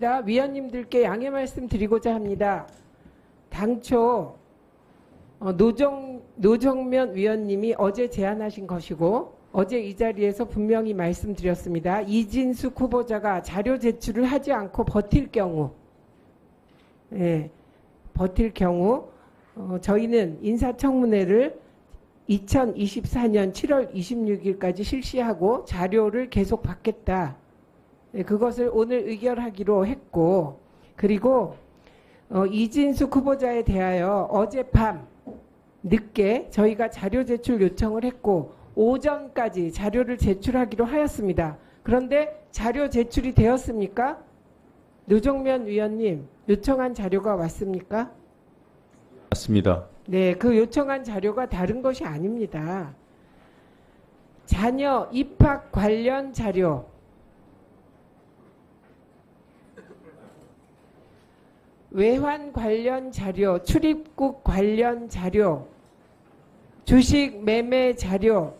위원님들께 양해 말씀드리고자 합니다. 당초 노정면 위원님이 어제 제안하신 것이고 어제 이 자리에서 분명히 말씀드렸습니다. 이진숙 후보자가 자료 제출을 하지 않고 버틸 경우 저희는 인사청문회를 2024년 7월 26일까지 실시하고 자료를 계속 받겠다. 그것을 오늘 의결하기로 했고, 그리고 이진숙 후보자에 대하여 어젯밤 늦게 저희가 자료 제출 요청을 했고 오전까지 자료를 제출하기로 하였습니다. 그런데 자료 제출이 되었습니까? 노정면 위원님, 요청한 자료가 왔습니까? 맞습니다. 네, 그 요청한 자료가 다른 것이 아닙니다. 자녀 입학 관련 자료, 외환 관련 자료, 출입국 관련 자료, 주식 매매 자료,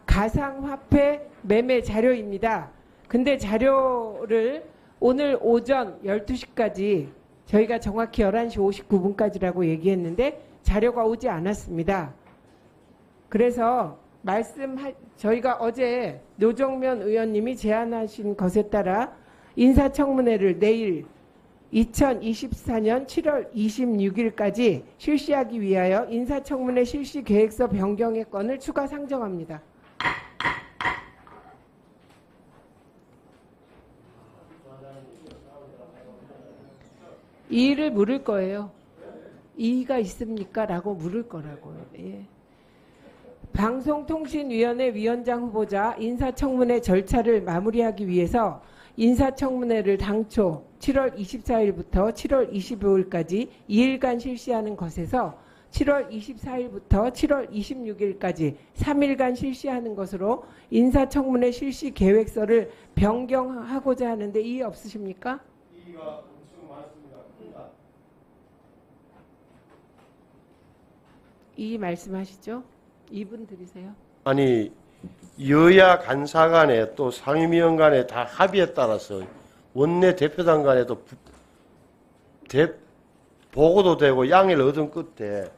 가상화폐 매매 자료입니다. 근데 자료를 오늘 오전 12시까지 저희가 정확히 11시 59분까지라고 얘기했는데 자료가 오지 않았습니다. 그래서 저희가 어제 노정면 의원님이 제안하신 것에 따라 인사청문회를 내일 2024년 7월 26일까지 실시하기 위하여 인사청문회 실시 계획서 변경의 건을 추가 상정합니다. 이의를 물을 거예요. 이의가 있습니까? 라고 물을 거라고요. 예. 방송통신위원회 위원장 후보자 인사청문회 절차를 마무리하기 위해서 인사청문회를 당초 7월 24일부터 7월 25일까지 2일간 실시하는 것에서 7월 24일부터 7월 26일까지 3일간 실시하는 것으로 인사청문회 실시 계획서를 변경하고자 하는데 이의 없으십니까? 이의가 엄청 많습니다. 이의 말씀하시죠. 2분 드리세요. 아니 여야 간사 간에 또 상임위원 간에 다 합의에 따라서 원내 대표단 간에도 보고도 되고 양해를 얻은 끝에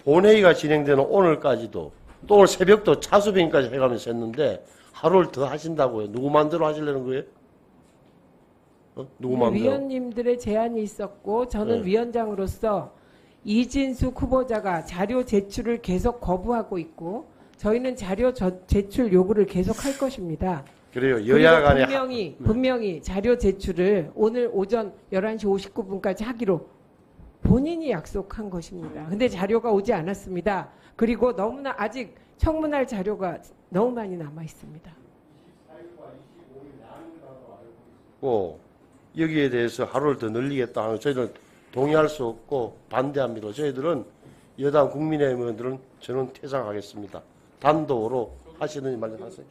본회의가 진행되는 오늘까지도 또 오늘 새벽도 차수빈까지 해가면서 했는데 하루를 더 하신다고요. 누구 마음대로 하시려는 거예요? 누구 마음대로? 위원님들의 제안이 있었고 저는 위원장으로서 이진숙 후보자가 자료 제출을 계속 거부하고 있고 저희는 자료 제출 요구를 계속 할 것입니다. 그래요. 여야 간에 분명히 자료 제출을 오늘 오전 11시 59분까지 하기로 본인이 약속한 것입니다. 근데 자료가 오지 않았습니다. 그리고 너무나 아직 청문할 자료가 너무 많이 남아 있습니다. 여기에 대해서 하루를 더 늘리겠다 하는 저희는 동의할 수 없고 반대합니다. 저희들은 여당 국민의힘 의원들은 저는 퇴장하겠습니다. 단독으로 하시는 말씀하세요.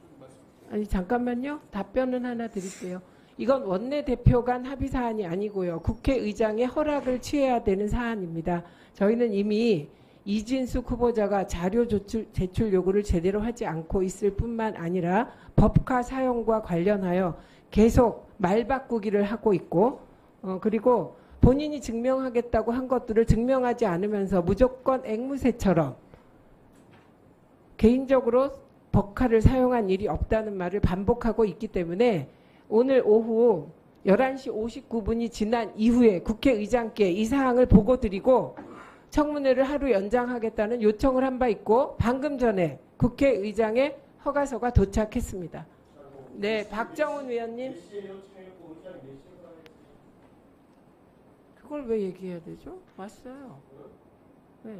아니 잠깐만요. 답변은 하나 드릴게요. 이건 원내대표 간 합의 사안이 아니고요. 국회의장의 허락을 취해야 되는 사안입니다. 저희는 이미 이진숙 후보자가 자료 제출 요구를 제대로 하지 않고 있을 뿐만 아니라 법카 사용과 관련하여 계속 말 바꾸기를 하고 있고 그리고 본인이 증명하겠다고 한 것들을 증명하지 않으면서 무조건 앵무새처럼 개인적으로 법카를 사용한 일이 없다는 말을 반복하고 있기 때문에 오늘 오후 11시 59분이 지난 이후에 국회의장께 이 사항을 보고드리고 청문회를 하루 연장하겠다는 요청을 한 바 있고 방금 전에 국회의장의 허가서가 도착했습니다. 네, 박정훈 위원님. 그걸 왜 얘기해야 되죠? 왔어요. 네.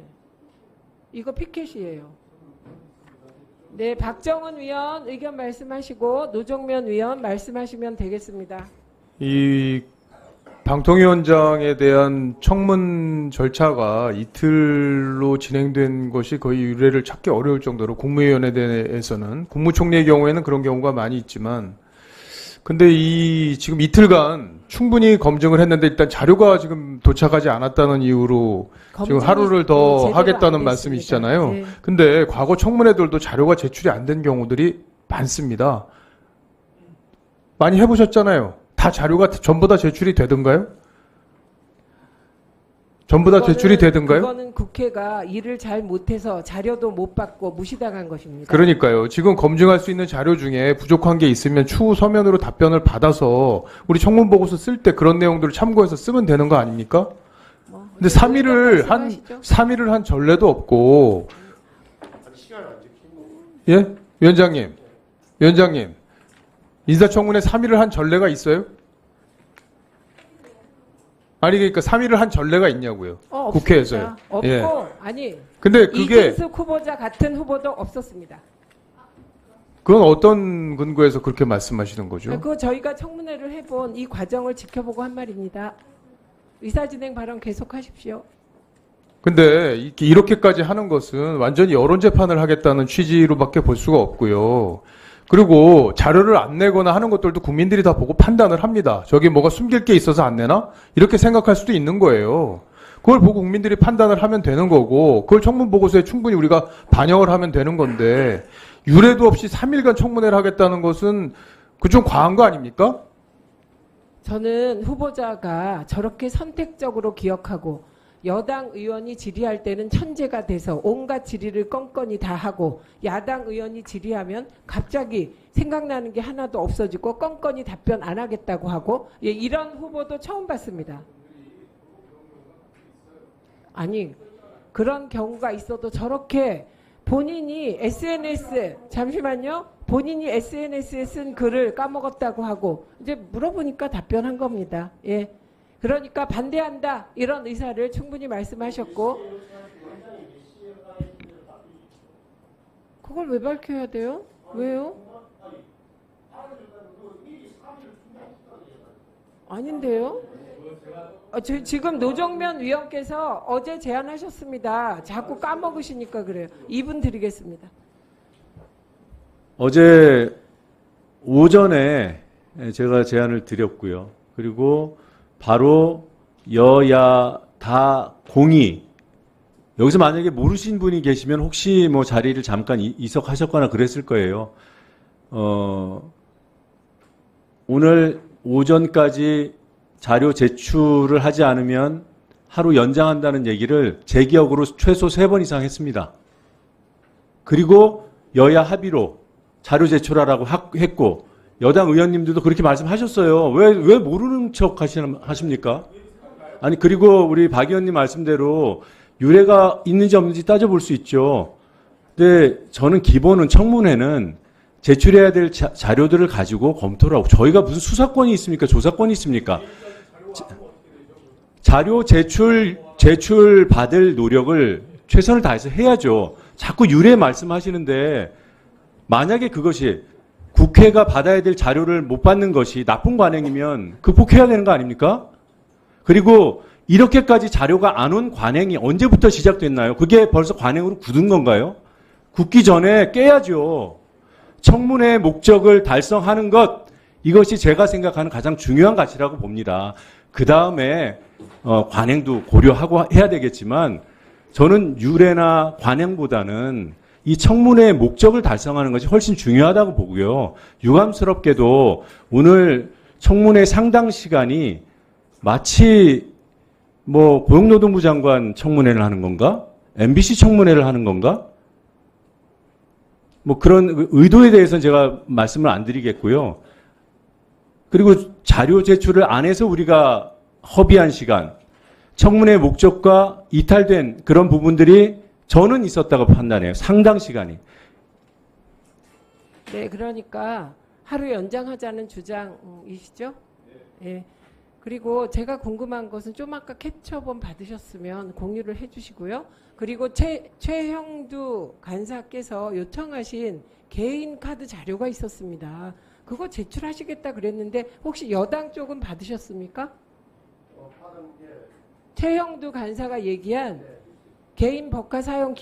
이거 피켓이에요. 네, 박정훈 위원 의견 말씀하시고 노정면 위원 말씀하시면 되겠습니다. 이 방통위원장에 대한 청문 절차가 이틀로 진행된 것이 거의 유례를 찾기 어려울 정도로 국무위원에 대해서는 국무총리의 경우에는 그런 경우가 많이 있지만 근데 지금 이틀간 충분히 검증을 했는데 일단 자료가 지금 도착하지 않았다는 이유로 지금 하루를 더 하겠다는 말씀이시잖아요. 네. 근데 과거 청문회들도 자료가 제출이 안 된 경우들이 많습니다. 많이 해보셨잖아요. 다 자료가 전부 다 제출이 되던가요? 전부 다 제출이 되던가요? 그거는 국회가 일을 잘 못해서 자료도 못 받고 무시당한 것입니다. 그러니까요. 지금 검증할 수 있는 자료 중에 부족한 게 있으면 추후 서면으로 답변을 받아서 우리 청문보고서 쓸 때 그런 내용들을 참고해서 쓰면 되는 거 아닙니까? 근데 3일을 한 전례도 없고. 예? 위원장님. 인사청문회 3일을 한 전례가 있어요? 아니 그러니까 3일을 한 전례가 있냐고요. 국회에서요. 없고 예. 아니 근데 그게 이진숙 후보자 같은 후보도 없었습니다. 그건 어떤 근거에서 그렇게 말씀하시는 거죠? 그거 저희가 청문회를 해본 이 과정을 지켜보고 한 말입니다. 의사진행 발언 계속하십시오. 근데 이렇게까지 하는 것은 완전히 여론 재판을 하겠다는 취지로밖에 볼 수가 없고요. 그리고 자료를 안 내거나 하는 것들도 국민들이 다 보고 판단을 합니다. 저기 뭐가 숨길 게 있어서 안 내나? 이렇게 생각할 수도 있는 거예요. 그걸 보고 국민들이 판단을 하면 되는 거고, 그걸 청문보고서에 충분히 우리가 반영을 하면 되는 건데, 유례도 없이 3일간 청문회를 하겠다는 것은 그 좀 과한 거 아닙니까? 저는 후보자가 저렇게 선택적으로 기억하고 여당 의원이 질의할 때는 천재가 돼서 온갖 질의를 껌껌이 다 하고 야당 의원이 질의하면 갑자기 생각나는 게 하나도 없어지고 껌껌이 답변 안 하겠다고 하고 예, 이런 후보도 처음 봤습니다. 아니 그런 경우가 있어도 저렇게 본인이 본인이 SNS에 쓴 글을 까먹었다고 하고 이제 물어보니까 답변한 겁니다. 예. 그러니까 반대한다 이런 의사를 충분히 말씀하셨고 그걸 왜 밝혀야 돼요? 왜요? 아닌데요? 지금 노정면 위원께서 어제 제안하셨습니다. 자꾸 까먹으시니까 그래요. 2분 드리겠습니다. 어제 오전에 제가 제안을 드렸고요. 그리고 바로 여야 다 공의. 여기서 만약에 모르신 분이 계시면 혹시 뭐 자리를 잠깐 이석하셨거나 그랬을 거예요. 오늘 오전까지 자료 제출을 하지 않으면 하루 연장한다는 얘기를 제 기억으로 최소 3번 이상 했습니다. 그리고 여야 합의로 자료 제출하라고 했고 여당 의원님들도 그렇게 말씀하셨어요. 왜 모르는 척 하십니까? 아니 그리고 우리 박 의원님 말씀대로 유례가 있는지 없는지 따져볼 수 있죠. 근데 저는 기본은 청문회는 제출해야 될 자료들을 가지고 검토를 하고 저희가 무슨 수사권이 있습니까? 조사권이 있습니까? 자료 제출 받을 노력을 최선을 다해서 해야죠. 자꾸 유례 말씀하시는데 만약에 그것이 국회가 받아야 될 자료를 못 받는 것이 나쁜 관행이면 극복해야 되는 거 아닙니까? 그리고 이렇게까지 자료가 안 온 관행이 언제부터 시작됐나요? 그게 벌써 관행으로 굳은 건가요? 굳기 전에 깨야죠. 청문회의 목적을 달성하는 것, 이것이 제가 생각하는 가장 중요한 가치라고 봅니다. 그 다음에 관행도 고려하고 해야 되겠지만 저는 유례나 관행보다는 이 청문회의 목적을 달성하는 것이 훨씬 중요하다고 보고요. 유감스럽게도 오늘 청문회 상당 시간이 마치 뭐 고용노동부 장관 청문회를 하는 건가? MBC 청문회를 하는 건가? 뭐 그런 의도에 대해서는 제가 말씀을 안 드리겠고요. 그리고 자료 제출을 안 해서 우리가 허비한 시간, 청문회 목적과 이탈된 그런 부분들이 저는 있었다고 판단해요. 상당 시간이. 네, 그러니까 하루 연장하자는 주장이시죠? 네. 그리고 제가 궁금한 것은 좀 아까 캡처본 받으셨으면 공유를 해주시고요. 그리고 최형두 간사께서 요청하신 개인 카드 자료가 있었습니다. 그거 제출하시겠다 그랬는데 혹시 여당 쪽은 받으셨습니까? 최형두 간사가 얘기한 개인 법카 사용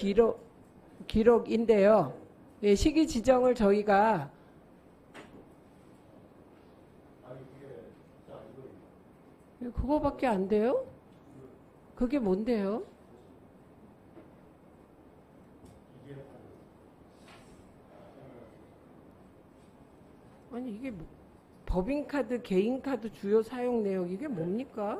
기록인데요. 예, 시기 지정을 저희가 그거밖에 안 돼요? 그게 뭔데요? 아니 이게 법인카드, 개인카드 주요 사용 내역 이게 뭡니까?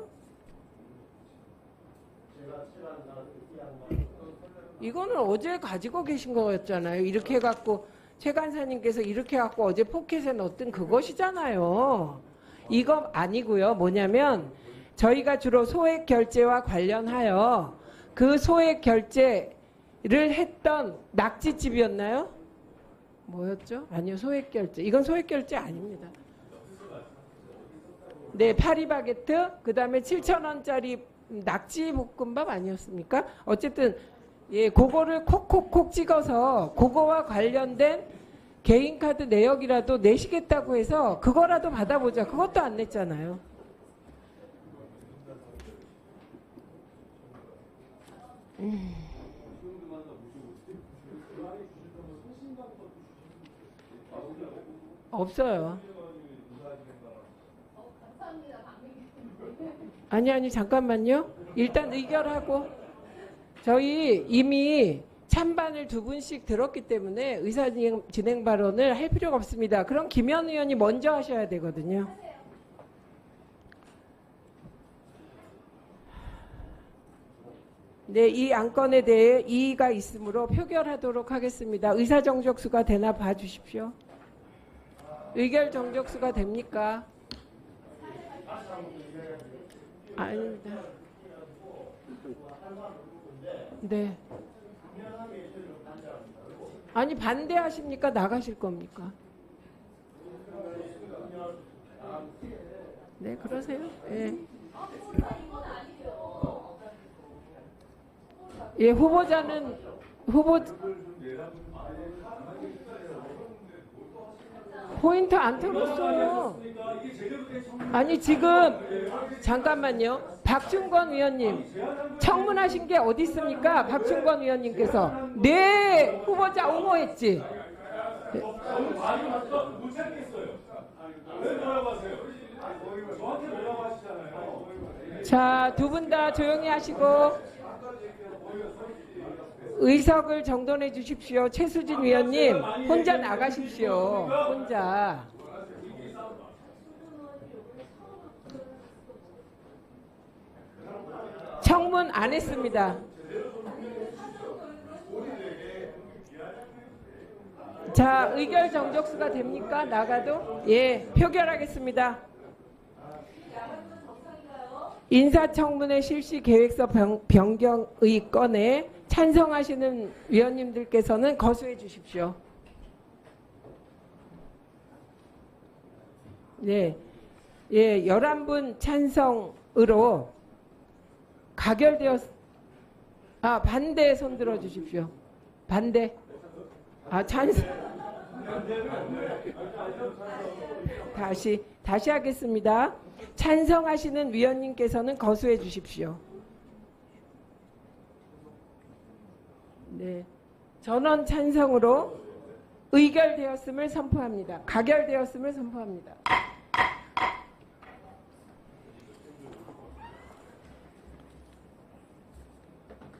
이거는 어제 가지고 계신 거였잖아요. 이렇게 해갖고 최 간사님께서 이렇게 해갖고 어제 포켓에 넣었던 그것이잖아요. 이거 아니고요. 뭐냐면 저희가 주로 소액 결제와 관련하여 그 소액 결제를 했던 낙지집이었나요? 뭐였죠? 아니요, 소액 결제. 이건 소액 결제 아닙니다. 네, 파리바게트, 그 다음에 7,000원짜리 낙지 볶음밥 아니었습니까? 어쨌든, 예, 그거를 콕콕콕 찍어서 그거와 관련된 개인카드 내역이라도 내시겠다고 해서 그거라도 받아보자. 그것도 안 냈잖아요. 없어요. 아니, 잠깐만요. 일단 의결하고. 저희 이미 찬반을 2분씩 들었기 때문에 의사 진행 발언을 할 필요가 없습니다. 그럼 김현 의원이 먼저 하셔야 되거든요. 네, 이 안건에 대해 이의가 있으므로 표결하도록 하겠습니다. 의사 정족수가 되나 봐주십시오. 의결 정족수가 됩니까? 아닙니다. 네. 아니 반대하십니까? 나가실 겁니까? 네, 그러세요. 예. 예, 후보자는 포인트 안 털었어요. 아니 지금 잠깐만요. 박충권 의원님 청문하신 게 어디 있습니까? 박충권 의원님께서 네 후보자 옹호했지. 자, 두 분 다 조용히 하시고 의석을 정돈해 주십시오. 최수진 위원님 혼자 나가십시오. 혼자. 청문 안 했습니다. 자, 의결 정족수가 됩니까? 나가도? 예, 표결하겠습니다. 인사청문회 실시 계획서 변경의 건에 찬성하시는 위원님들께서는 거수해 주십시오. 네. 예, 11분 찬성으로 반대 손 들어 주십시오. 반대. 찬성. 다시 하겠습니다. 찬성하시는 위원님께서는 거수해 주십시오. 네. 전원 찬성으로 의결되었음을 선포합니다. 가결되었음을 선포합니다.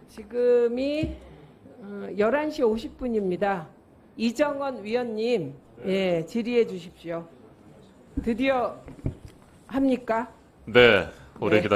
지금이 11시 50분입니다. 이정원 위원님, 예, 질의해 주십시오. 드디어 합니까? 네, 오래 네. 기다렸습니다.